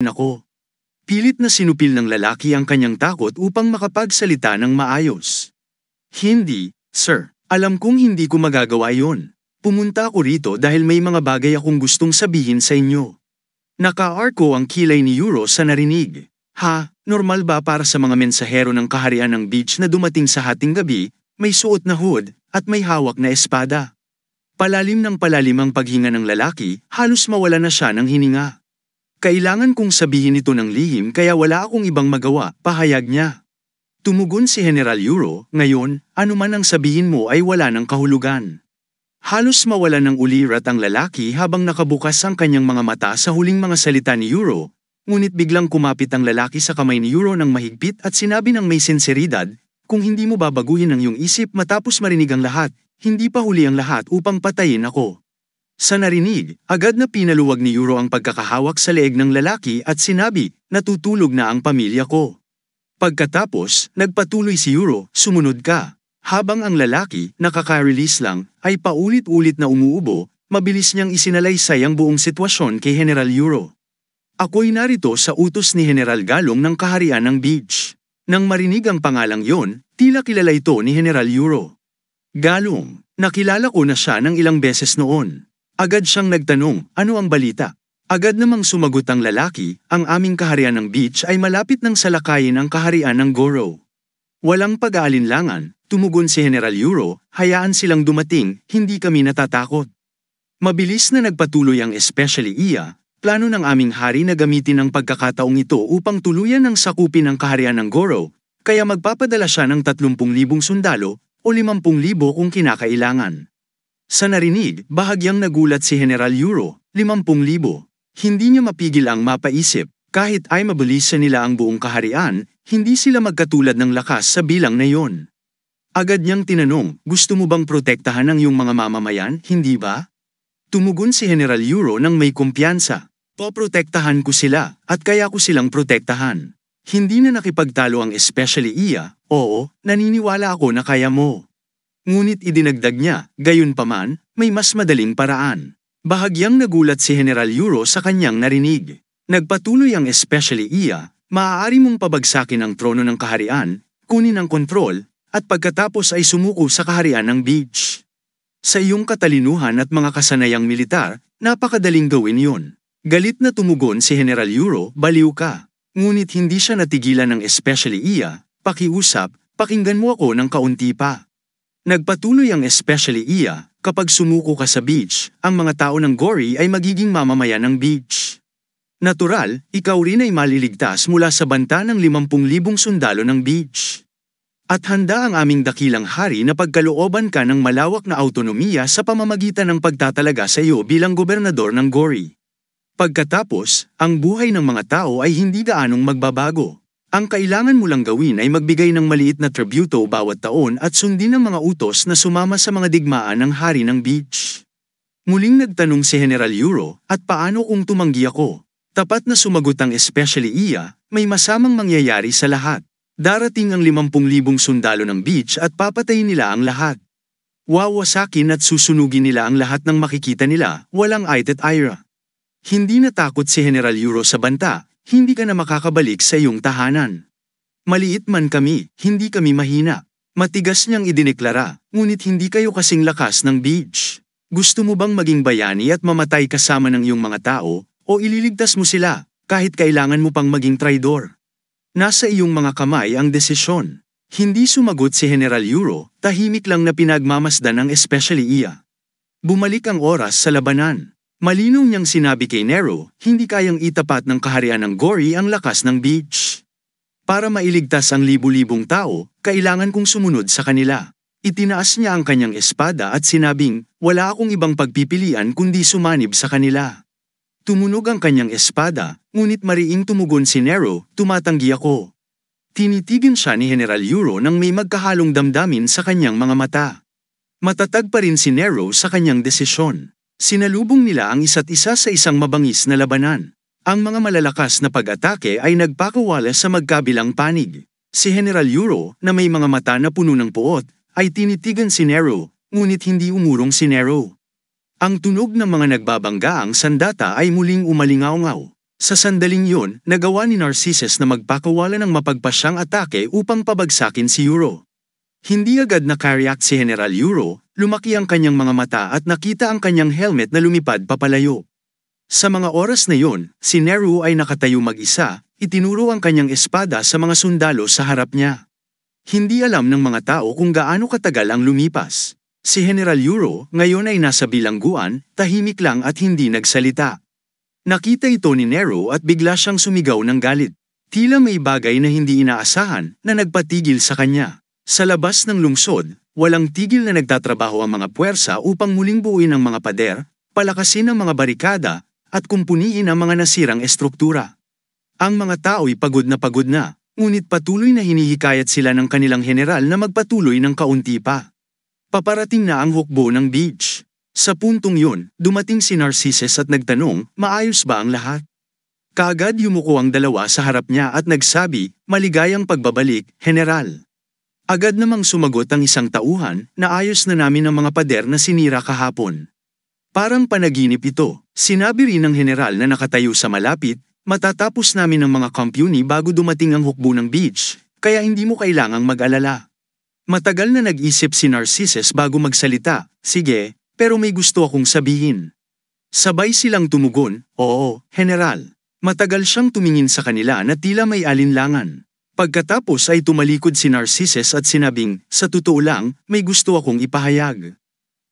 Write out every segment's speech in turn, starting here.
ako. Pilit na sinupil ng lalaki ang kanyang takot upang makapagsalita ng maayos. Hindi, sir. Alam kong hindi ko magagawa yon. Pumunta ako rito dahil may mga bagay akong gustong sabihin sa inyo. Naka-arko ang kilay ni Euro sa narinig. Ha, normal ba para sa mga mensahero ng kaharian ng beach na dumating sa hating gabi, may suot na hood, at may hawak na espada? Palalim ng palalim ang paghinga ng lalaki, halos mawala na siya ng hininga. Kailangan kong sabihin ito ng lihim kaya wala akong ibang magawa, pahayag niya. Tumugon si General Euro, ngayon, anuman ang sabihin mo ay wala ng kahulugan. Halos mawala ng ulirat ang lalaki habang nakabukas ang kanyang mga mata sa huling mga salita ni Euro, ngunit biglang kumapit ang lalaki sa kamay ni Euro ng mahigpit at sinabi ng may sinseridad, kung hindi mo babaguhin ang iyong isip matapos marinig ang lahat, hindi pa huli ang lahat upang patayin ako. Sa narinig, agad na pinaluwag ni Euro ang pagkakahawak sa leeg ng lalaki at sinabi, natutulog na ang pamilya ko. Pagkatapos, nagpatuloy si Euro, sumunod ka. Habang ang lalaki, nakaka-release lang, ay paulit-ulit na umuubo, mabilis niyang isinalaysay ang buong sitwasyon kay General Euro. Ako'y narito sa utos ni General Galong ng kaharian ng beach. Nang marinig ang pangalang yon, tila kilala ito ni General Euro. Galong, nakilala ko na siya ng ilang beses noon. Agad siyang nagtanong, ano ang balita? Agad namang sumagot ang lalaki, ang aming kaharian ng beach ay malapit ng salakayin ang kaharian ng Goro. Walang pag-aalinlangan, tumugon si General Euro, hayaan silang dumating, hindi kami natatakot. Mabilis na nagpatuloy ang especially iya, plano ng aming hari na gamitin ang pagkakataong ito upang tuluyan ng sakupin ang kaharian ng Goro, kaya magpapadala siya ng 30,000 sundalo o 50,000 kung kinakailangan. Sa narinig, bahagyang nagulat si General Euro, 50,000. Hindi niya mapigil ang mapaisip, kahit ay mabilisan nila ang buong kaharian, hindi sila magkatulad ng lakas sa bilang na yon. Agad niyang tinanong, gusto mo bang protektahan ang iyong mga mamamayan, hindi ba? Tumugon si General Euro ng may kumpiyansa, poprotektahan ko sila, at kaya ko silang protektahan. Hindi na nakipagtalo ang especially iya, oo, naniniwala ako na kaya mo. Ngunit idinagdag niya, gayunpaman, may mas madaling paraan. Bahagyang nagulat si General Euro sa kanyang narinig. Nagpatuloy ang especially iya, maaari mong pabagsakin ang trono ng kaharian, kunin ang kontrol, at pagkatapos ay sumuko sa kaharian ng beach. Sa iyong katalinuhan at mga kasanayang militar, napakadaling gawin yon. Galit na tumugon si General Euro, baliw ka. Ngunit hindi siya natigilan ng especially iya, pakiusap, pakinggan mo ako ng kaunti pa. Nagpatuloy ang especially iya, kapag sumuko ka sa beach, ang mga tao ng Gori ay magiging mamamayan ng beach. Natural, ikaw rin ay maliligtas mula sa banta ng 50,000 sundalo ng beach. At handa ang aming dakilang hari na pagkalooban ka ng malawak na autonomiya sa pamamagitan ng pagtatalaga sa iyo bilang gobernador ng Gori. Pagkatapos, ang buhay ng mga tao ay hindi gaanong magbabago. Ang kailangan mo lang gawin ay magbigay ng maliit na tributo bawat taon at sundin ang mga utos na sumama sa mga digmaan ng hari ng beach. Muling nagtanong si General Euro, at paano kung tumanggi ako? Tapat na sumagot ang especially iya, may masamang mangyayari sa lahat. Darating ang 50,000 sundalo ng beach at papatayin nila ang lahat. Wawasakin at susunugin nila ang lahat ng makikita nila, walang ait at ira. Hindi natakot si General Euro sa banta. Hindi ka na makakabalik sa iyong tahanan. Maliit man kami, hindi kami mahina. Matigas niyang idineklara, ngunit hindi kayo kasing lakas ng beach. Gusto mo bang maging bayani at mamatay kasama ng iyong mga tao, o ililigtas mo sila, kahit kailangan mo pang maging traidor? Nasa iyong mga kamay ang desisyon. Hindi sumagot si General Euro, tahimik lang na pinagmamasdan ng especially iya. Bumalik ang oras sa labanan. Malinaw niyang sinabi kay Nero, hindi kayang itapat ng kaharian ng Gori ang lakas ng beach. Para mailigtas ang libu-libong tao, kailangan kong sumunod sa kanila. Itinaas niya ang kanyang espada at sinabing, wala akong ibang pagpipilian kundi sumanib sa kanila. Tumunog ang kanyang espada, ngunit mariing tumugon si Nero, tumatanggi ako. Tinitigan siya ni General Euro nang may magkahalong damdamin sa kanyang mga mata. Matatag pa rin si Nero sa kanyang desisyon. Sinalubong nila ang isa't isa sa isang mabangis na labanan. Ang mga malalakas na pag-atake ay nagpakawala sa magkabilang panig. Si General Euro, na may mga mata na puno ng puot, ay tinitigan si Nero, ngunit hindi umurong si Nero. Ang tunog ng mga nagbabanggaang sandata ay muling umalingaw-ngaw. Sa sandaling yun, nagawa ni Narcissus na magpakawala ng mapagpasyang atake upang pabagsakin si Euro. Hindi agad nakareact si General Euro, lumaki ang kanyang mga mata at nakita ang kanyang helmet na lumipad papalayo. Sa mga oras na yon, si Neru ay nakatayo mag-isa, itinuro ang kanyang espada sa mga sundalo sa harap niya. Hindi alam ng mga tao kung gaano katagal ang lumipas. Si General Euro ngayon ay nasa bilangguan, tahimik lang at hindi nagsalita. Nakita ito ni Nero at bigla siyang sumigaw ng galit. Tila may bagay na hindi inaasahan na nagpatigil sa kanya. Sa labas ng lungsod, walang tigil na nagtatrabaho ang mga puwersa upang muling buuin ang mga pader, palakasin ang mga barikada, at kumpuniin ang mga nasirang estruktura. Ang mga tao'y pagod na, ngunit patuloy na hinihikayat sila ng kanilang general na magpatuloy ng kaunti pa. Paparating na ang hukbo ng beach. Sa puntong yun, dumating si Narcissus at nagtanong, maayos ba ang lahat? Kaagad yumuko ang dalawa sa harap niya at nagsabi, maligayang pagbabalik, General. Agad namang sumagot ang isang tauhan, naayos na namin ang mga pader na sinira kahapon. Parang panaginip ito, sinabi rin ng general na nakatayo sa malapit, matatapos namin ang mga kompuni bago dumating ang hukbo ng beach, kaya hindi mo kailangang mag-alala. Matagal na nag-isip si Narcissus bago magsalita, sige, pero may gusto akong sabihin. Sabay silang tumugon, oo, General. Matagal siyang tumingin sa kanila na tila may alinlangan. Pagkatapos ay tumalikod si Narcissus at sinabing, sa totoo lang, may gusto akong ipahayag.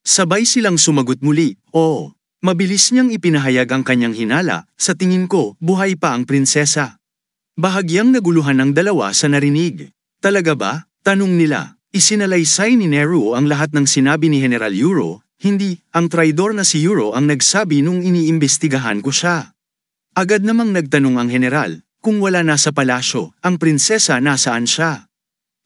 Sabay silang sumagot muli, oo. Mabilis niyang ipinahayag ang kanyang hinala, sa tingin ko, buhay pa ang prinsesa. Bahagyang naguluhan ang dalawa sa narinig. Talaga ba? Tanong nila. Isinalaysay ni Nero ang lahat ng sinabi ni General Euro, hindi, ang traidor na si Euro ang nagsabi nung iniimbestigahan ko siya. Agad namang nagtanong ang general, kung wala na sa palasyo, ang prinsesa nasaan siya?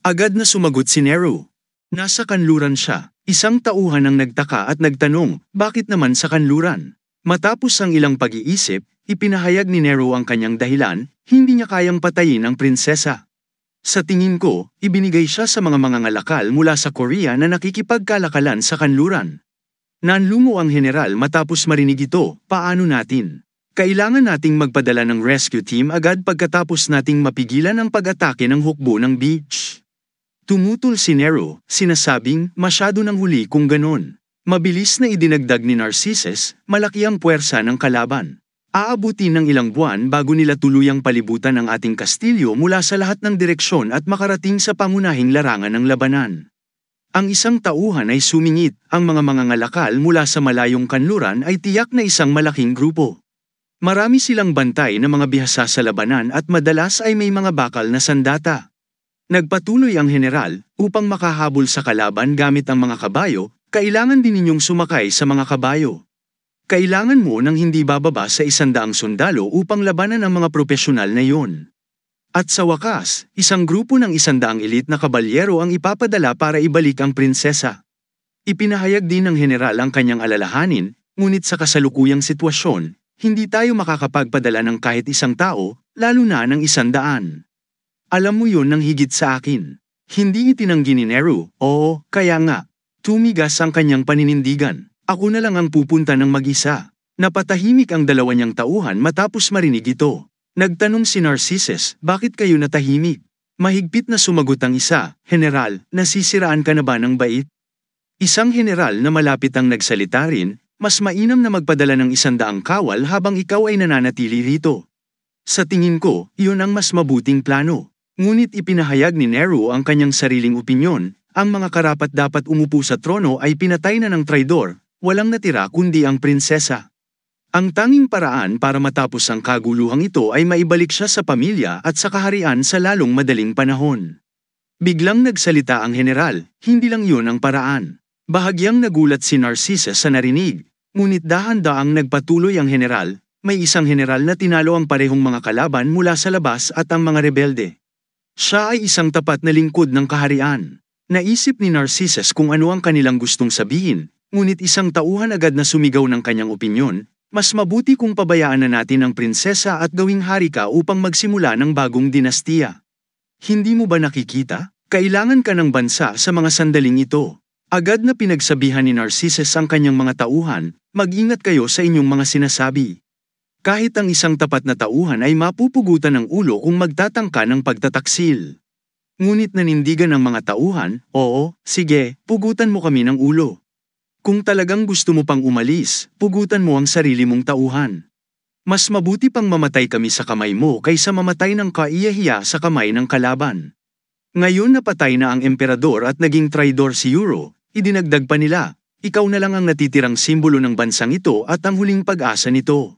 Agad na sumagot si Nero. Nasa kanluran siya. Isang tauhan ang nagtaka at nagtanong, bakit naman sa kanluran? Matapos ang ilang pag-iisip, ipinahayag ni Nero ang kanyang dahilan, hindi niya kayang patayin ang prinsesa. Sa tingin ko, ibinigay siya sa mga mangangalakal mula sa Korea na nakikipagkalakalan sa kanluran. Nanlumo ang general matapos marinig ito, paano natin? Kailangan nating magpadala ng rescue team agad pagkatapos nating mapigilan ang pag-atake ng hukbo ng beach. Tumutol si Nero, sinasabing, masyado nang huli kung ganon. Mabilis na idinagdag ni Narcissus, malaki ang puwersa ng kalaban. Aabutin ng ilang buwan bago nila tuluyang palibutan ang ating kastilyo mula sa lahat ng direksyon at makarating sa pangunahing larangan ng labanan. Ang isang tauhan ay sumingit, ang mga mangangalakal mula sa malayong kanluran ay tiyak na isang malaking grupo. Marami silang bantay na mga bihasa sa labanan at madalas ay may mga bakal na sandata. Nagpatuloy ang general, upang makahabol sa kalaban gamit ang mga kabayo, kailangan din ninyong sumakay sa mga kabayo. Kailangan mo ng hindi bababa sa 100 sundalo upang labanan ang mga profesional na yon. At sa wakas, isang grupo ng 100 elite na kabalyero ang ipapadala para ibalik ang prinsesa. Ipinahayag din ng general ang kanyang alalahanin, ngunit sa kasalukuyang sitwasyon, hindi tayo makakapagpadala ng kahit isang tao, lalo na ng 100. Alam mo yun ng higit sa akin. Hindi itinanggi ni Nero, oo, kaya nga. Tumigas ang kanyang paninindigan. Ako na lang ang pupunta ng mag-isa. Napatahimik ang dalawa niyang tauhan matapos marinig ito. Nagtanong si Narcissus, bakit kayo natahimik? Mahigpit na sumagot ang isa, General, nasisiraan ka na ba ng bait? Isang general na malapit ang nagsalita rin, mas mainam na magpadala ng 100 kawal habang ikaw ay nananatili rito. Sa tingin ko, iyon ang mas mabuting plano. Ngunit ipinahayag ni Nero ang kanyang sariling opinyon, ang mga karapat-dapat umupo sa trono ay pinatay na ng traidor, walang natira kundi ang prinsesa. Ang tanging paraan para matapos ang kaguluhang ito ay maibalik siya sa pamilya at sa kaharian sa lalong madaling panahon. Biglang nagsalita ang general, hindi lang yun ang paraan. Bahagyang nagulat si Narcissus sa narinig, ngunit dahan-daang nagpatuloy ang general, may isang general na tinalo ang parehong mga kalaban mula sa labas at ang mga rebelde. Siya ay isang tapat na lingkod ng kaharian. Naisip ni Narcissus kung ano ang kanilang gustong sabihin, ngunit isang tauhan agad na sumigaw ng kanyang opinyon, mas mabuti kung pabayaan na natin ang prinsesa at gawing hari ka upang magsimula ng bagong dinastiya. Hindi mo ba nakikita? Kailangan ka ng bansa sa mga sandaling ito. Agad na pinagsabihan ni Narcissus ang kanyang mga tauhan, mag-ingat kayo sa inyong mga sinasabi. Kahit ang isang tapat na tauhan ay mapupugutan ng ulo kung magtatangka ng pagtataksil. Ngunit nanindigan ng mga tauhan, oo, sige, pugutan mo kami ng ulo. Kung talagang gusto mo pang umalis, pugutan mo ang sarili mong tauhan. Mas mabuti pang mamatay kami sa kamay mo kaysa mamatay ng kaiyahiya sa kamay ng kalaban. Ngayon napatay na ang emperador at naging traidor si Euro, idinagdag pa nila, ikaw na lang ang natitirang simbolo ng bansang ito at ang huling pag-asa nito.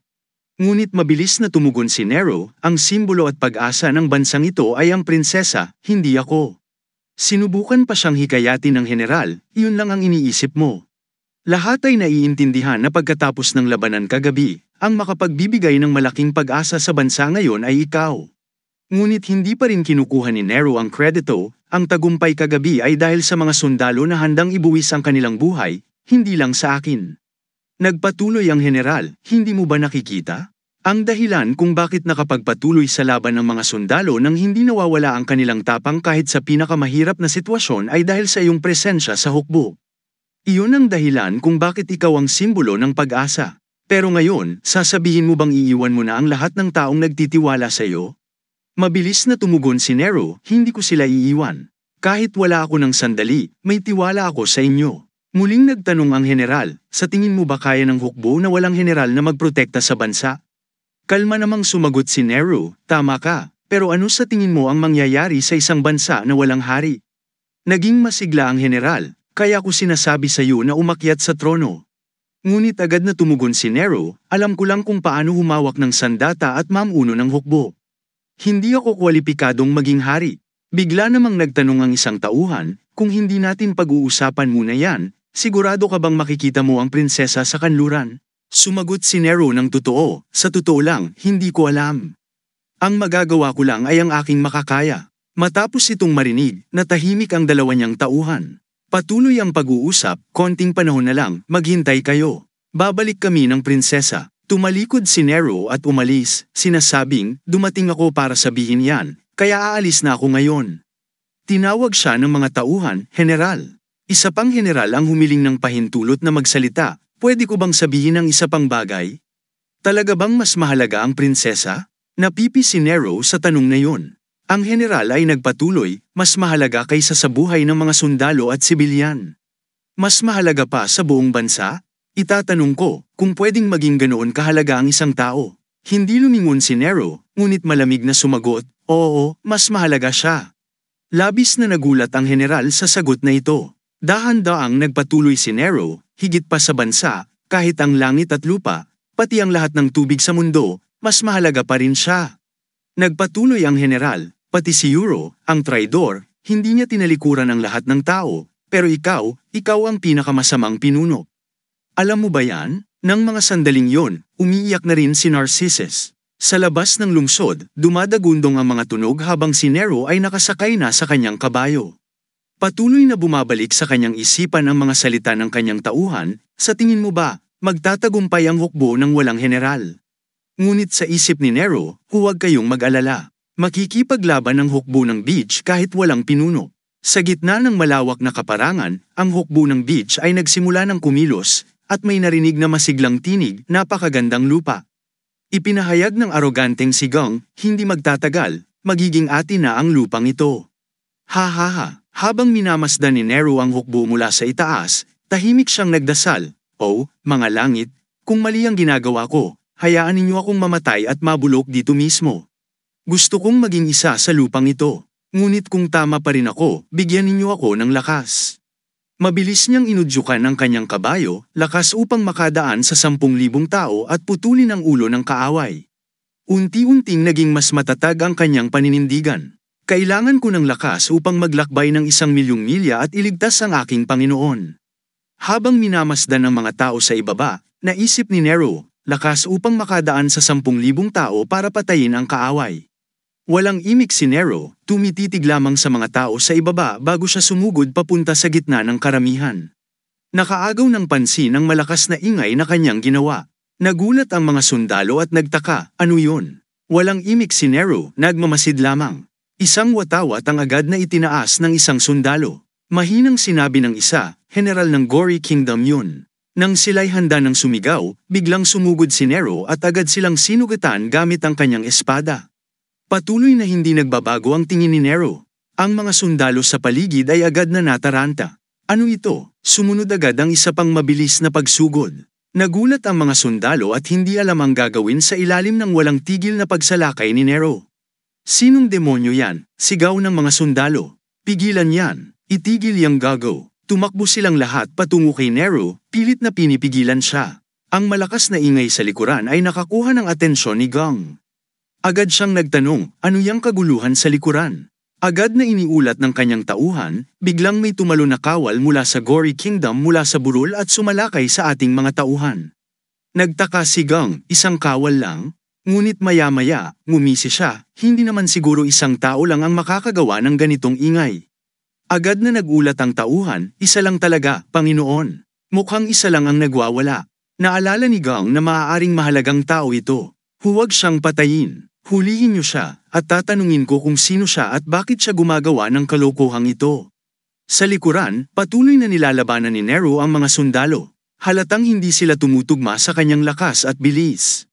Ngunit mabilis na tumugon si Nero, ang simbolo at pag-asa ng bansang ito ay ang prinsesa, hindi ako. Sinubukan pa siyang hikayatin ng general, iyon lang ang iniisip mo. Lahat ay naiintindihan na pagkatapos ng labanan kagabi, ang makapagbibigay ng malaking pag-asa sa bansa ngayon ay ikaw. Ngunit hindi pa rin kinukuha ni Nero ang kredito, ang tagumpay kagabi ay dahil sa mga sundalo na handang ibuwis ang kanilang buhay, hindi lang sa akin. Nagpatuloy ang general, hindi mo ba nakikita? Ang dahilan kung bakit nakapagpatuloy sa laban ng mga sundalo nang hindi nawawala ang kanilang tapang kahit sa pinakamahirap na sitwasyon ay dahil sa iyong presensya sa hukbo. Iyon ang dahilan kung bakit ikaw ang simbolo ng pag-asa. Pero ngayon, sasabihin mo bang iiwan mo na ang lahat ng taong nagtitiwala sa iyo? Mabilis na tumugon si Nero, hindi ko sila iiwan. Kahit wala ako ng sandali, may tiwala ako sa inyo. Muling nagtanong ang general, sa tingin mo ba kaya ng hukbo na walang general na magprotekta sa bansa? Kalma namang sumagot si Nero, tama ka, pero ano sa tingin mo ang mangyayari sa isang bansa na walang hari? Naging masigla ang general, kaya ko sinasabi sa iyo na umakyat sa trono. Ngunit agad na tumugon si Nero, alam ko lang kung paano humawak ng sandata at mamuno ng hukbo. Hindi ako kwalipikadong maging hari. Bigla namang nagtanong ang isang tauhan, kung hindi natin pag-uusapan muna yan, sigurado ka bang makikita mo ang prinsesa sa kanluran? Sumagot si Nero ng totoo, sa totoo lang, hindi ko alam. Ang magagawa ko lang ay ang aking makakaya. Matapos itong marinig, natahimik ang dalawa niyang tauhan. Patuloy ang pag-uusap, konting panahon na lang, maghintay kayo. Babalik kami ng prinsesa. Tumalikod si Nero at umalis, sinasabing, dumating ako para sabihin yan, kaya aalis na ako ngayon. Tinawag siya ng mga tauhan, general. Isa pang general ang humiling ng pahintulot na magsalita, pwede ko bang sabihin ang isa pang bagay? Talaga bang mas mahalaga ang prinsesa? Napipi si Nero sa tanong na yun. Ang general ay nagpatuloy, mas mahalaga kaysa sa buhay ng mga sundalo at sibilyan. Mas mahalaga pa sa buong bansa? Itatanong ko, kung pwedeng maging ganoon kahalaga ang isang tao. Hindi lumingon si Nero, ngunit malamig na sumagot, oo, mas mahalaga siya. Labis na nagulat ang general sa sagot na ito. Dahan-daang nagpatuloy si Nero, higit pa sa bansa, kahit ang langit at lupa, pati ang lahat ng tubig sa mundo, mas mahalaga pa rin siya. Nagpatuloy ang general, pati si Euro, ang traidor, hindi niya tinalikuran ang lahat ng tao, pero ikaw ang pinakamasamang pinuno. Alam mo ba yan? Nang mga sandaling yon, umiiyak na rin si Narcissus. Sa labas ng lungsod, dumadagundong ang mga tunog habang si Nero ay nakasakay na sa kanyang kabayo. Patuloy na bumabalik sa kanyang isipan ang mga salita ng kanyang tauhan, sa tingin mo ba, magtatagumpay ang hukbo ng walang general? Ngunit sa isip ni Nero, huwag kayong mag-alala. Makikipaglaban ang hukbo ng beach kahit walang pinuno. Sa gitna ng malawak na kaparangan, ang hukbo ng beach ay nagsimula ng kumilos, at may narinig na masiglang tinig, napakagandang lupa. Ipinahayag ng aroganteng sigang, hindi magtatagal, magiging atin na ang lupang ito. Ha ha ha, habang minamasdan ni Nero ang hukbo mula sa itaas, tahimik siyang nagdasal, oh, mga langit, kung mali ang ginagawa ko, hayaan ninyo akong mamatay at mabulok dito mismo. Gusto kong maging isa sa lupang ito, ngunit kung tama pa rin ako, bigyan ninyo ako ng lakas. Mabilis niyang inudyukan ang kanyang kabayo, lakas upang makadaan sa 10,000 tao at putulin ang ulo ng kaaway. Unti-unting naging mas matatag ang kanyang paninindigan. Kailangan ko ng lakas upang maglakbay ng 1,000,000 milya at iligtas ang aking Panginoon. Habang minamasdan ang mga tao sa ibaba, naisip ni Nero, lakas upang makadaan sa 10,000 tao para patayin ang kaaway. Walang imik si Nero, tumititig lamang sa mga tao sa ibaba bago siya sumugod papunta sa gitna ng karamihan. Nakaagaw ng pansin ang malakas na ingay na kanyang ginawa. Nagulat ang mga sundalo at nagtaka, ano yun? Walang imik si Nero, nagmamasid lamang. Isang watawat ang agad na itinaas ng isang sundalo. Mahinang sinabi ng isa, General ng Gory Kingdom yun. Nang sila'y handa ng sumigaw, biglang sumugod si Nero at agad silang sinugatan gamit ang kanyang espada. Patuloy na hindi nagbabago ang tingin ni Nero. Ang mga sundalo sa paligid ay agad na nataranta. Ano ito? Sumunod agad ang isa pang mabilis na pagsugod. Nagulat ang mga sundalo at hindi alam ang gagawin sa ilalim ng walang tigil na pagsalakay ni Nero. Sinong demonyo yan? Sigaw ng mga sundalo. Pigilan yan. Itigil yang gago. Tumakbo silang lahat patungo kay Nero, pilit na pinipigilan siya. Ang malakas na ingay sa likuran ay nakakuha ng atensyon ni Gong. Agad siyang nagtanong, ano yang kaguluhan sa likuran? Agad na iniulat ng kanyang tauhan, biglang may tumalo na kawal mula sa Gory Kingdom mula sa burol at sumalakay sa ating mga tauhan. Nagtaka si Gong, isang kawal lang? Ngunit maya-maya, ngumisi siya, hindi naman siguro isang tao lang ang makakagawa ng ganitong ingay. Agad na nagulat ang tauhan, isa lang talaga, Panginoon. Mukhang isa lang ang nagwawala. Naalala ni Gong na maaaring mahalagang tao ito. Huwag siyang patayin. Hulihin niyo siya, at tatanungin ko kung sino siya at bakit siya gumagawa ng kalokohang ito. Sa likuran, patuloy na nilalabanan ni Nero ang mga sundalo. Halatang hindi sila tumutugma sa kanyang lakas at bilis.